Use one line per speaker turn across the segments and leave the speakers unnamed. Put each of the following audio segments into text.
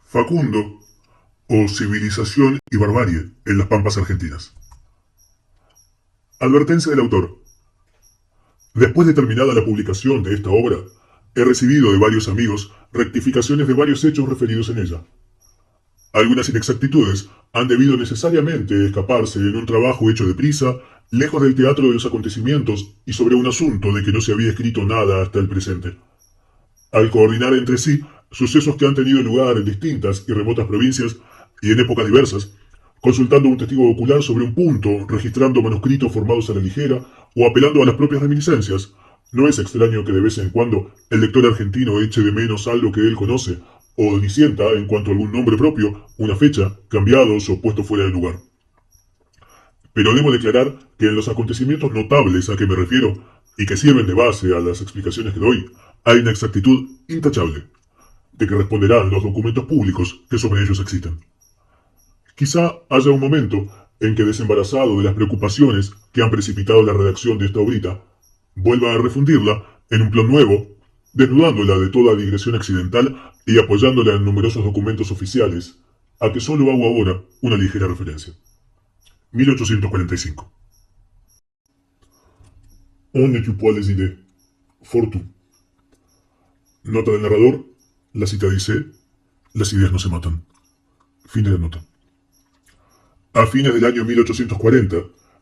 Facundo, o Civilización y Barbarie en las Pampas Argentinas. Advertencia del autor. Después de terminada la publicación de esta obra, he recibido de varios amigos rectificaciones de varios hechos referidos en ella. Algunas inexactitudes han debido necesariamente escaparse en un trabajo hecho deprisa, lejos del teatro de los acontecimientos y sobre un asunto de que no se había escrito nada hasta el presente. Al coordinar entre sí sucesos que han tenido lugar en distintas y remotas provincias y en épocas diversas, consultando un testigo ocular sobre un punto, registrando manuscritos formados a la ligera o apelando a las propias reminiscencias, no es extraño que de vez en cuando el lector argentino eche de menos algo que él conoce o disienta en cuanto a algún nombre propio, una fecha, cambiados o puestos fuera de lugar. Pero debo declarar que en los acontecimientos notables a que me refiero, y que sirven de base a las explicaciones que doy, hay una exactitud intachable, de que responderán los documentos públicos que sobre ellos existen. Quizá haya un momento en que, desembarazado de las preocupaciones que han precipitado la redacción de esta obrita, vuelva a refundirla en un plan nuevo, desnudándola de toda digresión accidental y apoyándola en numerosos documentos oficiales, a que solo hago ahora una ligera referencia. 1845. On ne tue pas les idées. Fortu. Nota del narrador. La cita dice: las ideas no se matan. Fin de la nota. A fines del año 1840,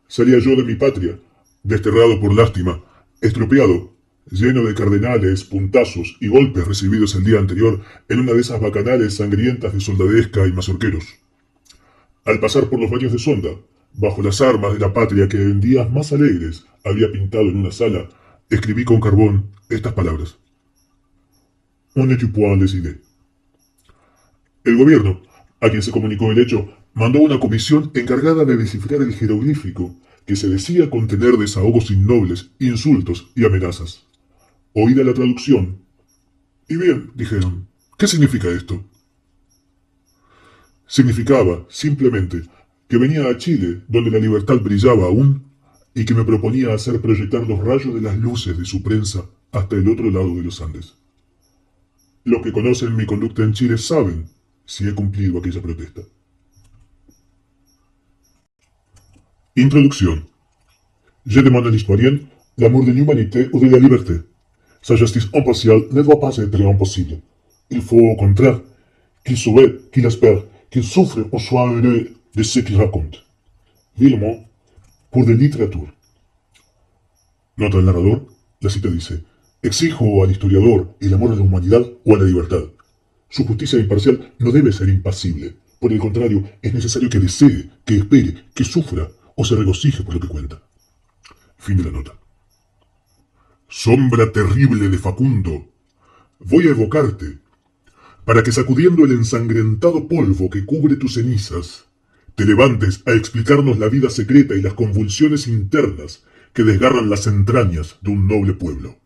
salía yo de mi patria, desterrado por lástima, estropeado, lleno de cardenales, puntazos y golpes recibidos el día anterior en una de esas bacanales sangrientas de soldadesca y mazorqueros. Al pasar por los baños de Sonda, bajo las armas de la patria que en días más alegres había pintado en una sala, escribí con carbón estas palabras: On ne tue point les idées. El gobierno, a quien se comunicó el hecho, mandó una comisión encargada de descifrar el jeroglífico, que se decía contener desahogos innobles, insultos y amenazas. Oída la traducción. Y bien, dijeron, ¿qué significa esto? Significaba, simplemente, que venía a Chile, donde la libertad brillaba aún, y que me proponía hacer proyectar los rayos de las luces de su prensa hasta el otro lado de los Andes. Los que conocen mi conducta en Chile saben si he cumplido aquella protesta. Introducción. Je demande à l'historien l'amour de l'humanité ou de la liberté. Sa justice impartiale ne doit pas être impossible. Il faut au contraire qu'il souhaite, qu'il espère, qu'il souffre ou soit heureux de ce qu'il raconte. Villemont, pour de literature. Nota del narrador, la cita dice: exijo al historiador el amor a la humanidad o a la libertad. Su justicia imparcial no debe ser impasible. Por el contrario, es necesario que desee, que espere, que sufra o se regocije por lo que cuenta. Fin de la nota. Sombra terrible de Facundo, voy a evocarte, para que sacudiendo el ensangrentado polvo que cubre tus cenizas, te levantes a explicarnos la vida secreta y las convulsiones internas que desgarran las entrañas de un noble pueblo.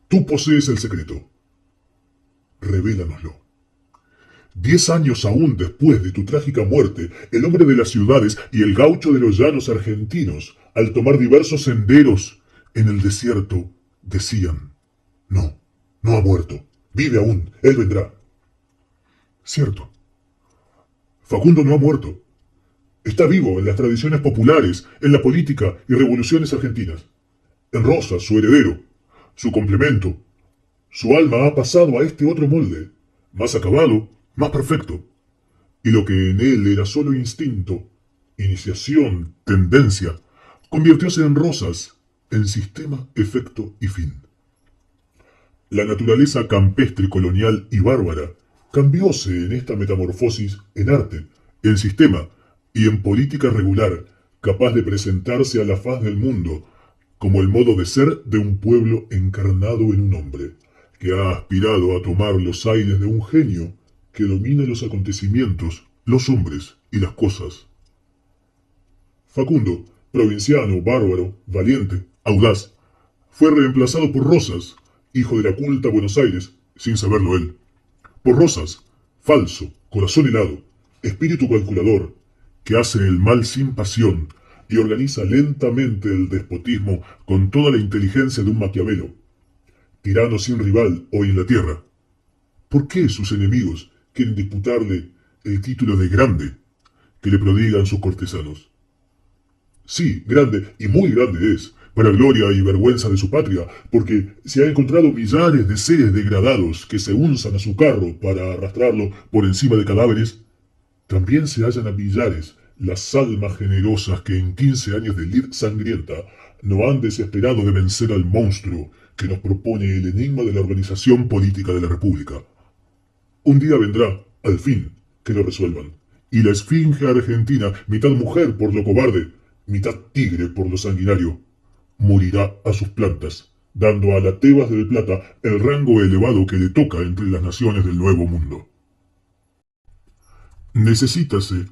Tú posees el secreto. Revélanoslo. 10 años aún después de tu trágica muerte, el hombre de las ciudades y el gaucho de los llanos argentinos, al tomar diversos senderos en el desierto, decían: no, no ha muerto, vive aún, él vendrá. Cierto. Facundo no ha muerto. Está vivo en las tradiciones populares, en la política y revoluciones argentinas. En Rosas, su heredero, su complemento. Su alma ha pasado a este otro molde, más acabado, más perfecto. Y lo que en él era solo instinto, iniciación, tendencia, convirtióse en Rosas, en sistema, efecto y fin. La naturaleza campestre, colonial y bárbara cambióse en esta metamorfosis en arte, en sistema y en política regular, capaz de presentarse a la faz del mundo como el modo de ser de un pueblo encarnado en un hombre, que ha aspirado a tomar los aires de un genio que domina los acontecimientos, los hombres y las cosas. Facundo, provinciano, bárbaro, valiente, audaz, fue reemplazado por Rosas, hijo de la culta Buenos Aires, sin saberlo él. Por Rosas, falso, corazón helado, espíritu calculador, que hace el mal sin pasión y organiza lentamente el despotismo con toda la inteligencia de un Maquiavelo. Tirano sin rival hoy en la tierra. ¿Por qué sus enemigos, quieren disputarle el título de grande que le prodigan sus cortesanos. Sí, grande, y muy grande es, para gloria y vergüenza de su patria, porque se ha encontrado millares de seres degradados que se unzan a su carro para arrastrarlo por encima de cadáveres. También se hallan a millares las almas generosas que en 15 años de lid sangrienta no han desesperado de vencer al monstruo que nos propone el enigma de la organización política de la República. Un día vendrá, al fin, que lo resuelvan, y la esfinge argentina, mitad mujer por lo cobarde, mitad tigre por lo sanguinario, morirá a sus plantas, dando a la Tebas del Plata el rango elevado que le toca entre las naciones del Nuevo Mundo. Necesítase,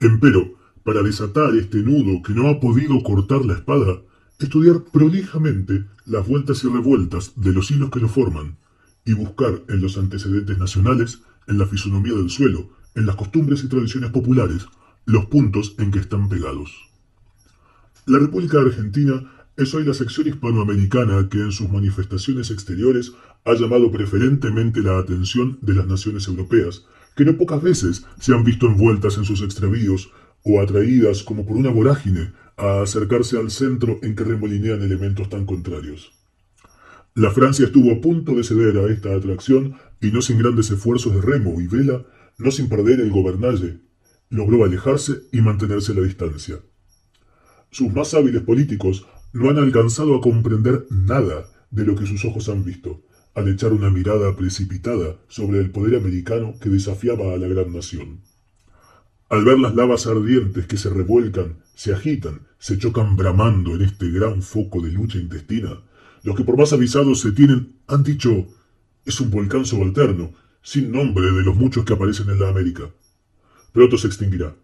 empero, para desatar este nudo que no ha podido cortar la espada, estudiar prolijamente las vueltas y revueltas de los hilos que lo forman, y buscar en los antecedentes nacionales, en la fisonomía del suelo, en las costumbres y tradiciones populares, los puntos en que están pegados. La República Argentina es hoy la sección hispanoamericana que en sus manifestaciones exteriores ha llamado preferentemente la atención de las naciones europeas, que no pocas veces se han visto envueltas en sus extravíos o atraídas como por una vorágine a acercarse al centro en que remolinean elementos tan contrarios. La Francia estuvo a punto de ceder a esta atracción y no sin grandes esfuerzos de remo y vela, no sin perder el gobernalle, logró alejarse y mantenerse a la distancia. Sus más hábiles políticos no han alcanzado a comprender nada de lo que sus ojos han visto, al echar una mirada precipitada sobre el poder americano que desafiaba a la gran nación. Al ver las lavas ardientes que se revuelcan, se agitan, se chocan bramando en este gran foco de lucha intestina, los que por más avisados se tienen han dicho: es un volcán subalterno, sin nombre de los muchos que aparecen en la América. Pronto se extinguirá.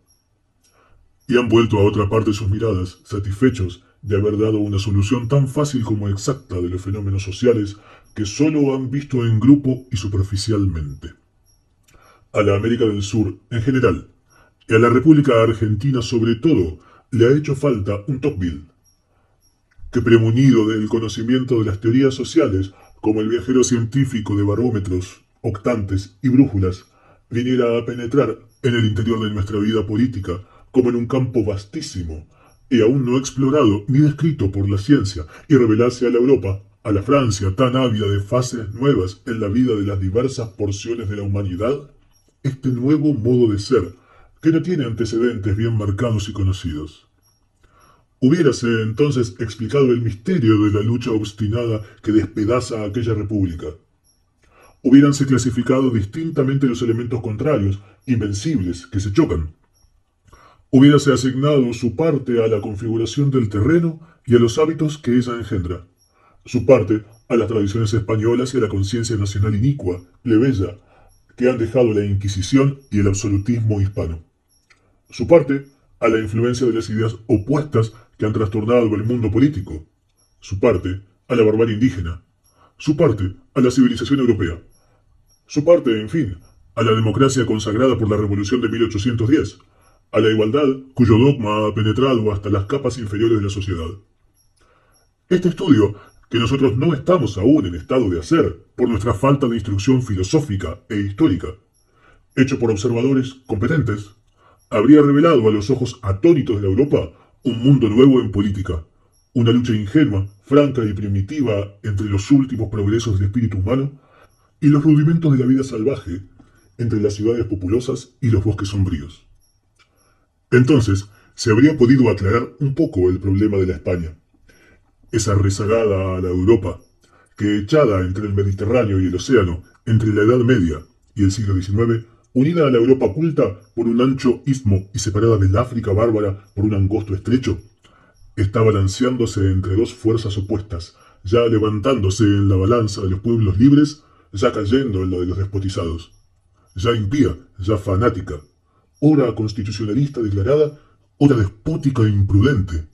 Y han vuelto a otra parte sus miradas, satisfechos de haber dado una solución tan fácil como exacta de los fenómenos sociales que sólo han visto en grupo y superficialmente. A la América del Sur, en general, y a la República Argentina sobre todo, le ha hecho falta un Tocqueville, que premunido del conocimiento de las teorías sociales, como el viajero científico de barómetros, octantes y brújulas, viniera a penetrar en el interior de nuestra vida política como en un campo vastísimo y aún no explorado ni descrito por la ciencia, y revelase a la Europa, a la Francia tan ávida de fases nuevas en la vida de las diversas porciones de la humanidad, este nuevo modo de ser, que no tiene antecedentes bien marcados y conocidos. Hubiérase entonces explicado el misterio de la lucha obstinada que despedaza a aquella república. Hubiéranse clasificado distintamente los elementos contrarios, invencibles, que se chocan. Hubiérase asignado su parte a la configuración del terreno y a los hábitos que ella engendra, su parte a las tradiciones españolas y a la conciencia nacional inicua, plebeya, que han dejado la Inquisición y el absolutismo hispano, su parte a la influencia de las ideas opuestas que han trastornado el mundo político, su parte a la barbarie indígena, su parte a la civilización europea, su parte, en fin, a la democracia consagrada por la Revolución de 1810, a la igualdad cuyo dogma ha penetrado hasta las capas inferiores de la sociedad. Este estudio, que nosotros no estamos aún en estado de hacer por nuestra falta de instrucción filosófica e histórica, hecho por observadores competentes, habría revelado a los ojos atónitos de la Europa un mundo nuevo en política, una lucha ingenua, franca y primitiva entre los últimos progresos del espíritu humano y los rudimentos de la vida salvaje, entre las ciudades populosas y los bosques sombríos. Entonces, se habría podido aclarar un poco el problema de la España, esa rezagada a la Europa, que echada entre el Mediterráneo y el océano, entre la Edad Media y el siglo XIX, unida a la Europa culta por un ancho istmo y separada del África bárbara por un angosto estrecho, está balanceándose entre dos fuerzas opuestas, ya levantándose en la balanza de los pueblos libres, ya cayendo en la de los despotizados, ya impía, ya fanática, ora constitucionalista declarada, ora despótica e imprudente,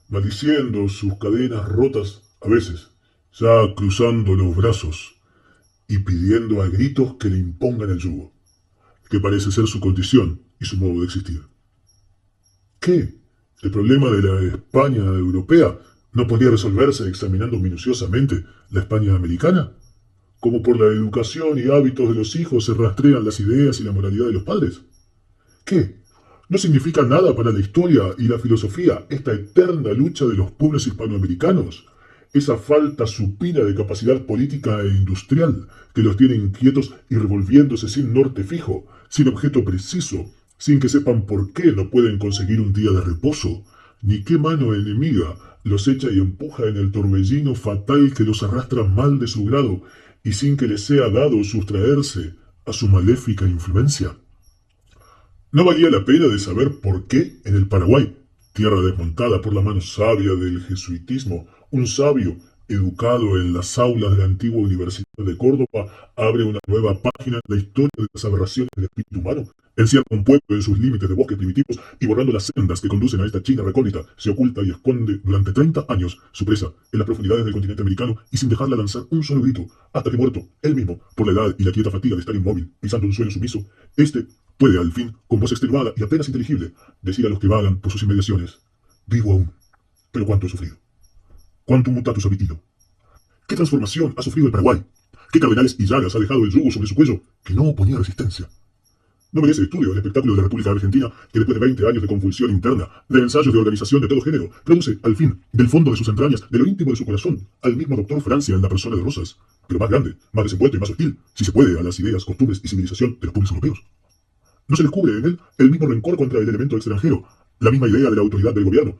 maldiciendo sus cadenas rotas a veces, ya cruzando los brazos y pidiendo a gritos que le impongan el yugo, que parece ser su condición y su modo de existir. ¿Qué? ¿El problema de la España europea no podría resolverse examinando minuciosamente la España americana? como por la educación y hábitos de los hijos se rastrean las ideas y la moralidad de los padres? ¿Qué? ¿No significa nada para la historia y la filosofía esta eterna lucha de los pueblos hispanoamericanos? Esa falta supina de capacidad política e industrial que los tiene inquietos y revolviéndose sin norte fijo, sin objeto preciso, sin que sepan por qué no pueden conseguir un día de reposo, ni qué mano enemiga los echa y empuja en el torbellino fatal que los arrastra mal de su grado y sin que les sea dado sustraerse a su maléfica influencia. ¿No valía la pena de saber por qué en el Paraguay, tierra desmontada por la mano sabia del jesuitismo, un sabio educado en las aulas de la antigua Universidad de Córdoba abre una nueva página en la historia de las aberraciones del espíritu humano? Encierra un pueblo en sus límites de bosques primitivos y borrando las sendas que conducen a esta China recóndita, se oculta y esconde durante 30 años su presa en las profundidades del continente americano y sin dejarla lanzar un solo grito, hasta que muerto, él mismo, por la edad y la quieta fatiga de estar inmóvil, pisando un suelo sumiso, puede al fin, con voz extenuada y apenas inteligible, decir a los que vagan por sus inmediaciones: vivo aún, pero cuánto he sufrido. Cuánto mutatus habitido. ¿Qué transformación ha sufrido el Paraguay? ¿Qué cardenales y llagas ha dejado el yugo sobre su cuello que no oponía resistencia? No merece estudio el espectáculo de la República Argentina que después de 20 años de convulsión interna, de ensayos de organización de todo género, produce, al fin, del fondo de sus entrañas, de lo íntimo de su corazón, al mismo doctor Francia en la persona de Rosas, pero más grande, más desenvuelto y más hostil, si se puede, a las ideas, costumbres y civilización de los pueblos europeos. No se descubre en él el mismo rencor contra el elemento extranjero, la misma idea de la autoridad del gobierno,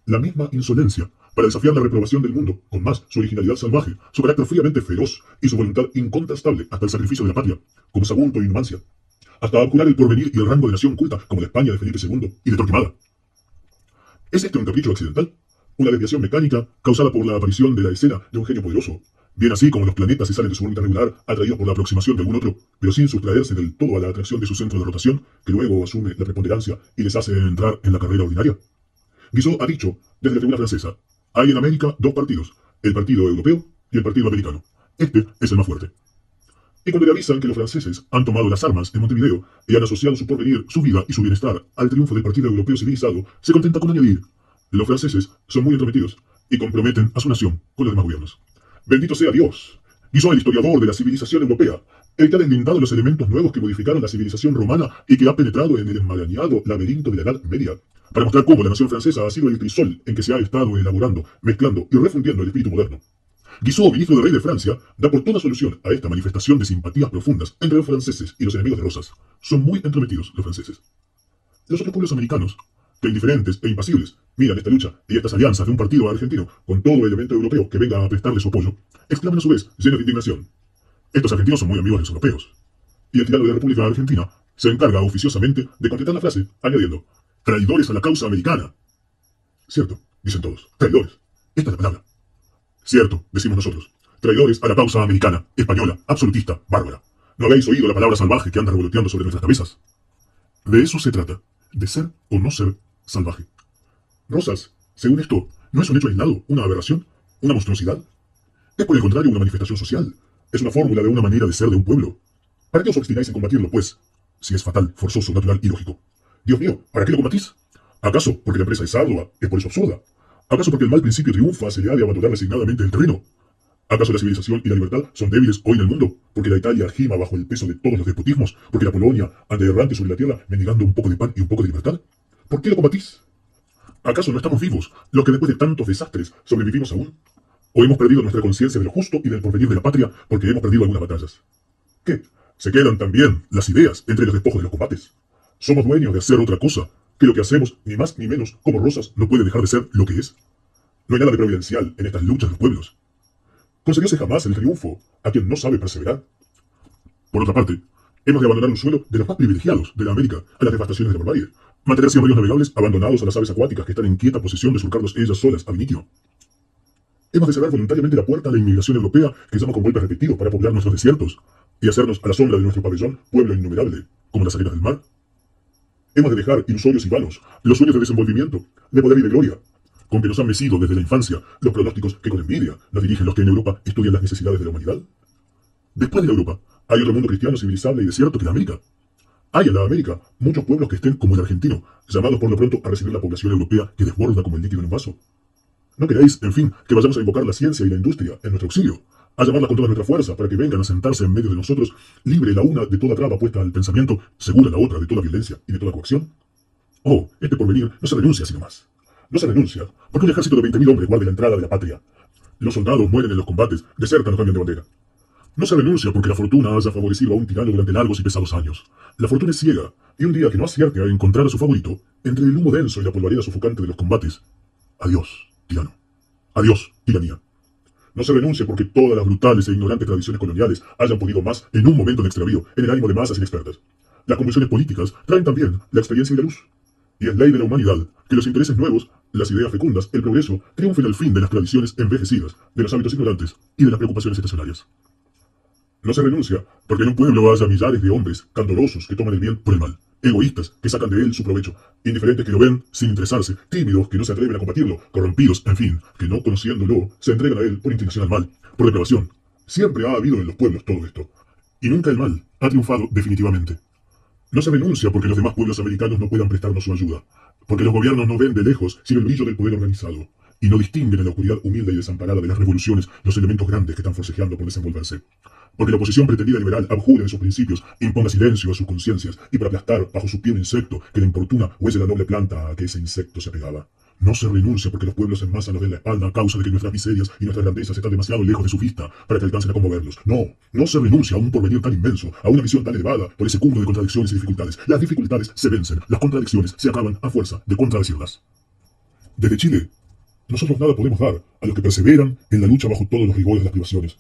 la misma insolencia para desafiar la reprobación del mundo, con más su originalidad salvaje, su carácter fríamente feroz y su voluntad incontrastable hasta el sacrificio de la patria, como Sagunto y Numancia, hasta abjurar el porvenir y el rango de nación culta, como la España de Felipe II y de Torquemada. ¿Es este un capricho accidental? ¿Una desviación mecánica causada por la aparición de la escena de un genio poderoso? Bien así como los planetas se salen de su órbita regular, atraídos por la aproximación de algún otro, pero sin sustraerse del todo a la atracción de su centro de rotación, que luego asume la preponderancia y les hace entrar en la carrera ordinaria. Guizot ha dicho, desde la tribuna francesa: hay en América dos partidos, el partido europeo y el partido americano. Este es el más fuerte. Y cuando le avisan que los franceses han tomado las armas en Montevideo y han asociado su porvenir, su vida y su bienestar al triunfo del partido europeo civilizado, se contenta con añadir: los franceses son muy entrometidos y comprometen a su nación con los demás gobiernos. Bendito sea Dios. Guizot, el historiador de la civilización europea, el que ha deslindado los elementos nuevos que modificaron la civilización romana y que ha penetrado en el enmarañado laberinto de la Edad Media, para mostrar cómo la nación francesa ha sido el crisol en que se ha estado elaborando, mezclando y refundiendo el espíritu moderno. Guizot, ministro del rey de Francia, da por toda solución a esta manifestación de simpatías profundas entre los franceses y los enemigos de Rosas. Son muy entrometidos los franceses. Los otros pueblos americanos, que indiferentes e impasibles miran esta lucha y estas alianzas de un partido argentino con todo elemento europeo que venga a prestarle su apoyo, exclaman a su vez, llenos de indignación: estos argentinos son muy amigos de los europeos. Y el tirano de la República Argentina se encarga oficiosamente de completar la frase, añadiendo: traidores a la causa americana. Cierto, dicen todos, traidores. Esta es la palabra. Cierto, decimos nosotros, traidores a la causa americana, española, absolutista, bárbara. ¿No habéis oído la palabra salvaje que anda revoloteando sobre nuestras cabezas? De eso se trata, de ser o no ser salvaje. Rosas, según esto, no es un hecho aislado, una aberración, una monstruosidad. Es por el contrario una manifestación social. Es una fórmula de una manera de ser de un pueblo. ¿Para qué os obstináis en combatirlo, pues? Si es fatal, forzoso, natural y lógico. Dios mío, ¿para qué lo combatís? ¿Acaso porque la empresa es ardua, es por eso absurda? ¿Acaso porque el mal principio triunfa, se le ha de abandonar resignadamente el terreno? ¿Acaso la civilización y la libertad son débiles hoy en el mundo? ¿Porque la Italia gima bajo el peso de todos los despotismos? ¿Porque la Polonia anda errante sobre la tierra mendigando un poco de pan y un poco de libertad? ¿Por qué lo combatís? ¿Acaso no estamos vivos, los que después de tantos desastres sobrevivimos aún? ¿O hemos perdido nuestra conciencia de lo justo y del porvenir de la patria porque hemos perdido algunas batallas? ¿Qué? ¿Se quedan también las ideas entre los despojos de los combates? ¿Somos dueños de hacer otra cosa que lo que hacemos, ni más ni menos, como Rosas, no puede dejar de ser lo que es? No hay nada de providencial en estas luchas de los pueblos. ¿Concedióse jamás el triunfo a quien no sabe perseverar? Por otra parte, hemos de abandonar un suelo de los más privilegiados de la América a las devastaciones de la barbarie, mantener siempre ríos navegables abandonados a las aves acuáticas que están en quieta posesión de surcarlos ellas solas a vinitio. Hemos de cerrar voluntariamente la puerta a la inmigración europea que llama con golpes repetidos para poblar nuestros desiertos y hacernos a la sombra de nuestro pabellón pueblo innumerable, como las arenas del mar. Hemos de dejar ilusorios y vanos los sueños de desenvolvimiento, de poder y de gloria, con que nos han mecido desde la infancia los pronósticos que con envidia nos dirigen los que en Europa estudian las necesidades de la humanidad. Después de la Europa, hay otro mundo cristiano, civilizable y desierto que la América. Hay en la América muchos pueblos que estén como el argentino, llamados por lo pronto a recibir la población europea que desborda como el líquido en un vaso. ¿No queréis, en fin, que vayamos a invocar la ciencia y la industria en nuestro auxilio? a llamarlas con toda nuestra fuerza para que vengan a sentarse en medio de nosotros, libre la una de toda traba puesta al pensamiento, segura la otra de toda violencia y de toda coacción? Oh, este porvenir no se renuncia sino más. No se renuncia porque un ejército de 20.000 hombres guarde la entrada de la patria. Los soldados mueren en los combates, desertan o cambian de bandera. No se renuncia porque la fortuna haya favorecido a un tirano durante largos y pesados años. La fortuna es ciega, y un día que no acierte a encontrar a su favorito, entre el humo denso y la polvareda sofocante de los combates, adiós, tirano. Adiós, tiranía. No se renuncia porque todas las brutales e ignorantes tradiciones coloniales hayan podido más en un momento de extravío en el ánimo de masas inexpertas. Las convulsiones políticas traen también la experiencia y la luz. Y es ley de la humanidad que los intereses nuevos, las ideas fecundas, el progreso, triunfen al fin de las tradiciones envejecidas, de los hábitos ignorantes y de las preocupaciones estacionarias. No se renuncia porque en un pueblo haya millares de hombres candorosos que toman el bien por el mal, egoístas que sacan de él su provecho, indiferentes que lo ven sin interesarse, tímidos que no se atreven a combatirlo, corrompidos, en fin, que no conociéndolo se entregan a él por inclinación al mal, por depravación. Siempre ha habido en los pueblos todo esto, y nunca el mal ha triunfado definitivamente. No se renuncia porque los demás pueblos americanos no puedan prestarnos su ayuda, porque los gobiernos no ven de lejos sino el brillo del poder organizado, y no distinguen en la oscuridad humilde y desamparada de las revoluciones los elementos grandes que están forcejeando por desenvolverse. Porque la oposición pretendida liberal abjure de sus principios, imponga silencio a sus conciencias, y para aplastar bajo su pie un insecto que la importuna huelle la noble planta a que ese insecto se apegaba. No se renuncia porque los pueblos en masa nos den la espalda a causa de que nuestras miserias y nuestras grandezas están demasiado lejos de su vista para que alcancen a conmoverlos. No, no se renuncia a un porvenir tan inmenso, a una visión tan elevada por ese cúmulo de contradicciones y dificultades. Las dificultades se vencen, las contradicciones se acaban a fuerza de contradecirlas. Desde Chile, nosotros nada podemos dar a los que perseveran en la lucha bajo todos los rigores de las privaciones,